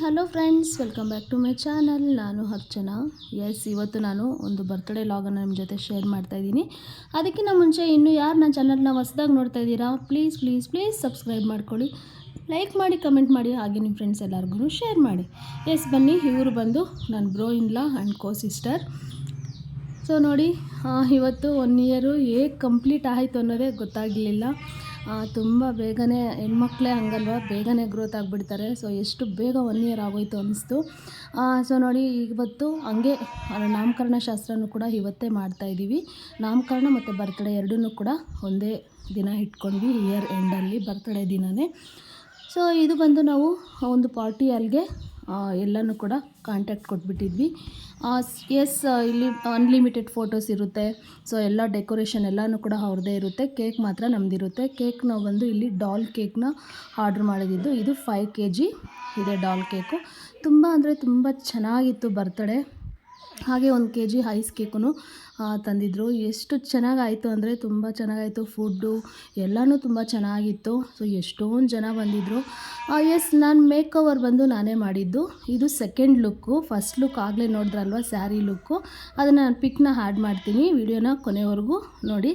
Hello friends, welcome back to my channel. ನಾನು ಅರ್ಚನಾ. ಇವತ್ತು ನಾನು ಒಂದು ಬರ್ತ್ಡೇ ಲಾಗನ್ನು ನಿಮ್ಮ ಜೊತೆ ಶೇರ್ ಮಾಡ್ತಾ ಇದ್ದೀನಿ. ಅದಕ್ಕಿಂತ ಮುಂಚೆ ಇನ್ನೂ ಯಾರು ನನ್ನ ಚಾನಲ್ನ ಹೊಸದಾಗಿ ನೋಡ್ತಾ ಇದ್ದೀರಾ, ಪ್ಲೀಸ್ ಸಬ್ಸ್ಕ್ರೈಬ್ ಮಾಡ್ಕೊಳ್ಳಿ, ಲೈಕ್ ಮಾಡಿ, ಕಮೆಂಟ್ ಮಾಡಿ, ಹಾಗೆ ನಿಮ್ಮ ಫ್ರೆಂಡ್ಸ್ ಎಲ್ಲರಿಗೂ ಶೇರ್ ಮಾಡಿ. ಬನ್ನಿ, ಇವರು ಬಂದು ನನ್ನ bro in law and co sister. So ನೋಡಿ, ಇವತ್ತು 1 ಇಯರು ಹೇಗೆ ಕಂಪ್ಲೀಟ್ ಆಯಿತು ಅನ್ನೋದೇ ಗೊತ್ತಾಗಲಿಲ್ಲ. ತುಂಬ ಬೇಗನೆ ಹೆಣ್ಮಕ್ಳೇ ಹಂಗಲ್ವ, ಬೇಗನೆ ಗ್ರೋತ್ ಆಗಿಬಿಡ್ತಾರೆ. ಸೊ ಎಷ್ಟು ಬೇಗ 1 ಇಯರ್ ಆಗೋಯ್ತು ಅನ್ನಿಸ್ತು. ಸೊ ನೋಡಿ, ಇವತ್ತು ಹಂಗೆ ನಾಮಕರಣ ಶಾಸ್ತ್ರನೂ ಕೂಡ ಇವತ್ತೇ ಮಾಡ್ತಾಯಿದ್ದೀವಿ. ನಾಮಕರಣ ಮತ್ತು ಬರ್ತ್ಡೇ ಎರಡನ್ನೂ ಕೂಡ ಒಂದೇ ದಿನ ಇಟ್ಕೊಂಡ್ವಿ, ಇಯರ್ ಎಂಡಲ್ಲಿ ಬರ್ತ್ಡೇ ದಿನವೇ. ಸೊ ಇದು ಬಂದು ನಾವು ಒಂದು ಪಾರ್ಟಿ ಹಾಲ್ಗೆ ಎಲ್ಲನೂ ಕೂಡ ಕಾಂಟ್ಯಾಕ್ಟ್ ಕೊಟ್ಬಿಟ್ಟಿದ್ವಿ. ಇಲ್ಲಿ ಅನ್ಲಿಮಿಟೆಡ್ ಫೋಟೋಸ್ ಇರುತ್ತೆ. ಸೊ ಎಲ್ಲ ಡೆಕೋರೇಷನ್ ಎಲ್ಲನೂ ಕೂಡ ಅವ್ರದ್ದೇ ಇರುತ್ತೆ. ಕೇಕ್ ಮಾತ್ರ ನಮ್ಮದಿರುತ್ತೆ. ಕೇಕ್ ನಾವು ಬಂದು ಇಲ್ಲಿ ಡಾಲ್ ಕೇಕ್ನ ಆರ್ಡ್ರ್ ಮಾಡಿದ್ದು. ಇದು 5 kg ಇದೆ ಡಾಲ್ ಕೇಕು. ತುಂಬ ಅಂದರೆ ತುಂಬ ಚೆನ್ನಾಗಿತ್ತು ಬರ್ತ್ಡೇ. ಹಾಗೆ 1 kg ಐಸ್ ಕೇಕೂ ತಂದಿದ್ದರು. ಎಷ್ಟು ಚೆನ್ನಾಗಾಯಿತು ಅಂದರೆ ತುಂಬ ಚೆನ್ನಾಗಾಯಿತು. ಫುಡ್ಡು ಎಲ್ಲನೂ ತುಂಬ ಚೆನ್ನಾಗಿತ್ತು. ಸೊ ಎಷ್ಟೊಂದು ಜನ ಬಂದಿದ್ದರು. ನಾನು ಮೇಕ್ ಓವರ್ ಬಂದು ನಾನೇ ಮಾಡಿದ್ದು. ಇದು ಸೆಕೆಂಡ್ ಲುಕ್ಕು. ಫಸ್ಟ್ ಲುಕ್ ಆಗಲೇ ನೋಡಿದ್ರಲ್ವ, ಸ್ಯಾರಿ ಲುಕ್ಕು. ಅದನ್ನು ನಾನು ಪಿಕ್ನ ಆ್ಯಡ್ ಮಾಡ್ತೀನಿ, ವಿಡಿಯೋನ ಕೊನೆವರೆಗೂ ನೋಡಿ.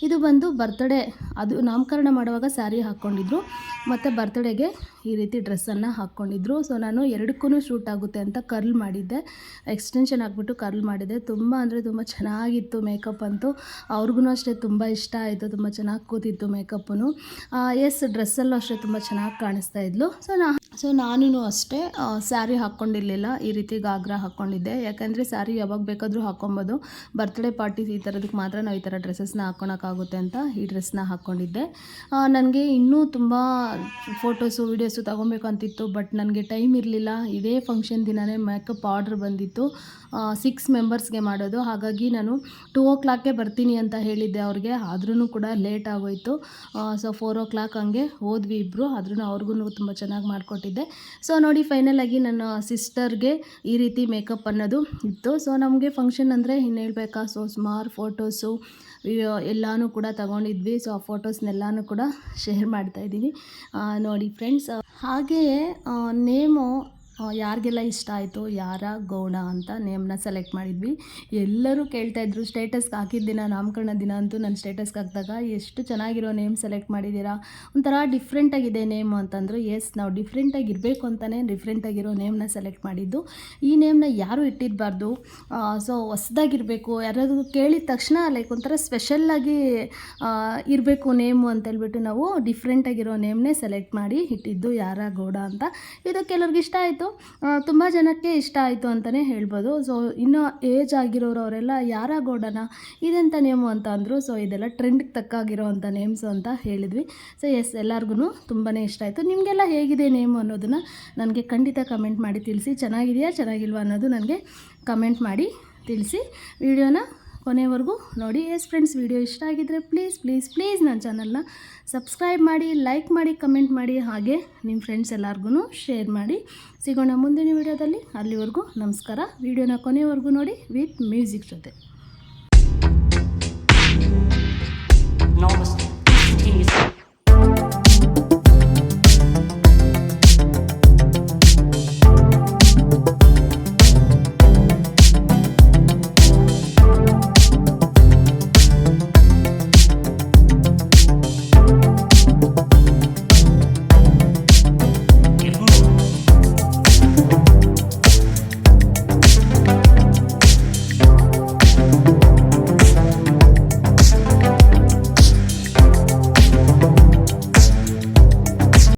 ಇದು ಬಂದು ಬರ್ತ್ಡೇ, ಅದು ನಾಮಕರಣ ಮಾಡುವಾಗ ಸ್ಯಾರಿ ಹಾಕ್ಕೊಂಡಿದ್ರು, ಮತ್ತು ಬರ್ತ್ಡೇಗೆ ಈ ರೀತಿ ಡ್ರೆಸ್ಸನ್ನು ಹಾಕ್ಕೊಂಡಿದ್ರು. ಸೊ ನಾನು ಎರಡಕ್ಕೂ ಶೂಟ್ ಆಗುತ್ತೆ ಅಂತ ಕರ್ಲ್ ಮಾಡಿದ್ದೆ, ಎಕ್ಸ್ಟೆನ್ಷನ್ ಹಾಕ್ಬಿಟ್ಟು ಕರ್ಲ್ ಮಾಡಿದ್ದೆ. ತುಂಬ ಅಂದರೆ ತುಂಬ ಚೆನ್ನಾಗಿತ್ತು ಮೇಕಪ್ ಅಂತೂ. ಅವ್ರಿಗೂ ಅಷ್ಟೇ ತುಂಬ ಇಷ್ಟ ಆಯಿತು, ತುಂಬ ಚೆನ್ನಾಗಿ ಕೂತಿತ್ತು ಮೇಕಪ್ಪು. ಡ್ರೆಸ್ಸಲ್ಲೂ ಅಷ್ಟೇ ತುಂಬ ಚೆನ್ನಾಗಿ ಕಾಣಿಸ್ತಾ ಇದ್ಲು. ಸೊ ನಾನು ಅಷ್ಟೇ ಸ್ಯಾರಿ ಹಾಕ್ಕೊಂಡಿರಲಿಲ್ಲ, ಈ ರೀತಿ ಗಾಗ್ರಾ ಹಾಕ್ಕೊಂಡಿದ್ದೆ. ಯಾಕಂದರೆ ಸ್ಯಾರಿ ಯಾವಾಗ ಬೇಕಾದರೂ ಹಾಕ್ಕೊಬೋದು, ಬರ್ತ್ಡೇ ಪಾರ್ಟೀಸ್ ಈ ಥರದಕ್ಕೆ ಮಾತ್ರ ನಾವು ಈ ಥರ ಡ್ರೆಸ್ಸಸ್ನ ಹಾಕ್ಕೊಳಕ್ಕಾಗುತ್ತೆ ಅಂತ ಈ ಡ್ರೆಸ್ನ ಹಾಕ್ಕೊಂಡಿದ್ದೆ. ನನಗೆ ಇನ್ನೂ ತುಂಬ ಫೋಟೋಸು ವೀಡಿಯೋಸು ತೊಗೊಬೇಕು ಅಂತಿತ್ತು, ಬಟ್ ನನಗೆ ಟೈಮ್ ಇರಲಿಲ್ಲ. ಇದೇ ಫಂಕ್ಷನ್ ದಿನವೇ ಮೇಕಪ್ ಆರ್ಡ್ರ್ ಬಂದಿತ್ತು, 6 ಮೆಂಬರ್ಸ್ಗೆ ಮಾಡೋದು. ಹಾಗಾಗಿ ನಾನು 2 o'clockಗೆ ಬರ್ತೀನಿ ಅಂತ ಹೇಳಿದ್ದೆ ಅವ್ರಿಗೆ, ಆದ್ರೂ ಕೂಡ ಲೇಟ್ ಆಗೋಯಿತು. ಸೊ 4 o'clock ಹಂಗೆ ಹೋದ್ವಿ ಇಬ್ಬರು, ಆದ್ರೂ ಅವ್ರಿಗೂ ತುಂಬ ಚೆನ್ನಾಗಿ ಮಾಡಿಕೊಟ್ಟಿದ್ದೆ. ಸೊ ನೋಡಿ, ಫೈನಲಾಗಿ ನನ್ನ ಸಿಸ್ಟರ್ಗೆ ಈ ರೀತಿ ಮೇಕಪ್ ಅನ್ನೋದು ಇತ್ತು. ಸೊ ನಮಗೆ ಫಂಕ್ಷನ್ ಅಂದರೆ ಇನ್ನು ಹೇಳ್ಬೇಕಾ, ಸೊ ಸುಮಾರು ಫೋಟೋಸು ಎಲ್ಲನೂ ಕೂಡ ತಗೊಂಡಿದ್ವಿ. ಸೊ ಆ ಫೋಟೋಸ್ನೆಲ್ಲನೂ ಕೂಡ ಶೇರ್ ಮಾಡ್ತಾಯಿದ್ದೀನಿ ನೋಡಿ ಫ್ರೆಂಡ್ಸ್. ಹಾಗೆಯೇ ನೇಮು ಯಾರಿಗೆಲ್ಲ ಇಷ್ಟ ಆಯಿತು, ಯಾರ ಗೌಡ ಅಂತ ನೇಮ್ನ ಸೆಲೆಕ್ಟ್ ಮಾಡಿದ್ವಿ. ಎಲ್ಲರೂ ಕೇಳ್ತಾಯಿದ್ರು, ಸ್ಟೇಟಸ್ಗೆ ಹಾಕಿದ ದಿನ, ನಾಮಕರಣ ದಿನ ಅಂತೂ ನನ್ನ ಸ್ಟೇಟಸ್ಗೆ ಹಾಕಿದಾಗ ಎಷ್ಟು ಚೆನ್ನಾಗಿರೋ ನೇಮ್ ಸೆಲೆಕ್ಟ್ ಮಾಡಿದ್ದೀರಾ, ಒಂಥರ ಡಿಫ್ರೆಂಟಾಗಿದೆ ನೇಮು ಅಂತಂದರು. ನಾವು ಡಿಫ್ರೆಂಟಾಗಿ ಇರಬೇಕು ಅಂತಲೇ ಡಿಫ್ರೆಂಟಾಗಿರೋ ನೇಮ್ನ ಸೆಲೆಕ್ಟ್ ಮಾಡಿದ್ದು. ಈ ನೇಮ್ನ ಯಾರೂ ಇಟ್ಟಿರಬಾರ್ದು, ಸೊ ಹೊಸ್ದಾಗಿರಬೇಕು, ಯಾರಾದರೂ ಕೇಳಿದ ತಕ್ಷಣ ಲೈಕ್ ಒಂಥರ ಸ್ಪೆಷಲ್ಲಾಗಿ ಇರಬೇಕು ನೇಮು ಅಂತೇಳ್ಬಿಟ್ಟು ನಾವು ಡಿಫ್ರೆಂಟಾಗಿರೋ ನೇಮ್ನೇ ಸೆಲೆಕ್ಟ್ ಮಾಡಿ ಇಟ್ಟಿದ್ದು, ಯಾರ ಗೌಡ ಅಂತ. ಇದು ಕೆಲವ್ರಿಗೆ ಇಷ್ಟ ಆಯಿತು, ತುಂಬ ಜನಕ್ಕೆ ಇಷ್ಟ ಆಯಿತು ಅಂತಲೇ ಹೇಳ್ಬೋದು. ಸೊ ಇನ್ನೂ ಏಜ್ ಆಗಿರೋರು ಅವರೆಲ್ಲ ಯಾರ ಗೌಡನ ಇದೆಂಥ ನೇಮು ಅಂತ ಅಂದರು. ಸೊ ಇದೆಲ್ಲ ಟ್ರೆಂಡ್ಗೆ ತಕ್ಕಾಗಿರೋ ಅಂಥ ನೇಮ್ಸು ಅಂತ ಹೇಳಿದ್ವಿ. ಸೊ ಎಲ್ಲರಿಗೂ ತುಂಬಾ ಇಷ್ಟ ಆಯಿತು. ನಿಮಗೆಲ್ಲ ಹೇಗಿದೆ ನೇಮು ಅನ್ನೋದನ್ನು ನನಗೆ ಖಂಡಿತ ಕಮೆಂಟ್ ಮಾಡಿ ತಿಳಿಸಿ. ಚೆನ್ನಾಗಿದೆಯಾ ಚೆನ್ನಾಗಿಲ್ವಾ ಅನ್ನೋದು ನನಗೆ ಕಮೆಂಟ್ ಮಾಡಿ ತಿಳಿಸಿ. ವಿಡಿಯೋನ ಕೊನೆವರೆಗೂ ನೋಡಿ. ಫ್ರೆಂಡ್ಸ್, ವಿಡಿಯೋ ಇಷ್ಟ ಆಗಿದ್ದರೆ ಪ್ಲೀಸ್ ನನ್ನ ಚಾನಲ್ನ ಸಬ್ಸ್ಕ್ರೈಬ್ ಮಾಡಿ, ಲೈಕ್ ಮಾಡಿ, ಕಮೆಂಟ್ ಮಾಡಿ, ಹಾಗೆ ನಿಮ್ಮ ಫ್ರೆಂಡ್ಸ್ ಎಲ್ಲರಿಗೂ ಶೇರ್ ಮಾಡಿ. ಸಿಗೋಣ ಮುಂದಿನ ವಿಡಿಯೋದಲ್ಲಿ. ಅಲ್ಲಿವರೆಗೂ ನಮಸ್ಕಾರ. ವಿಡಿಯೋನ ಕೊನೆವರೆಗೂ ನೋಡಿ ವಿತ್ ಮ್ಯೂಸಿಕ್ ಜೊತೆ.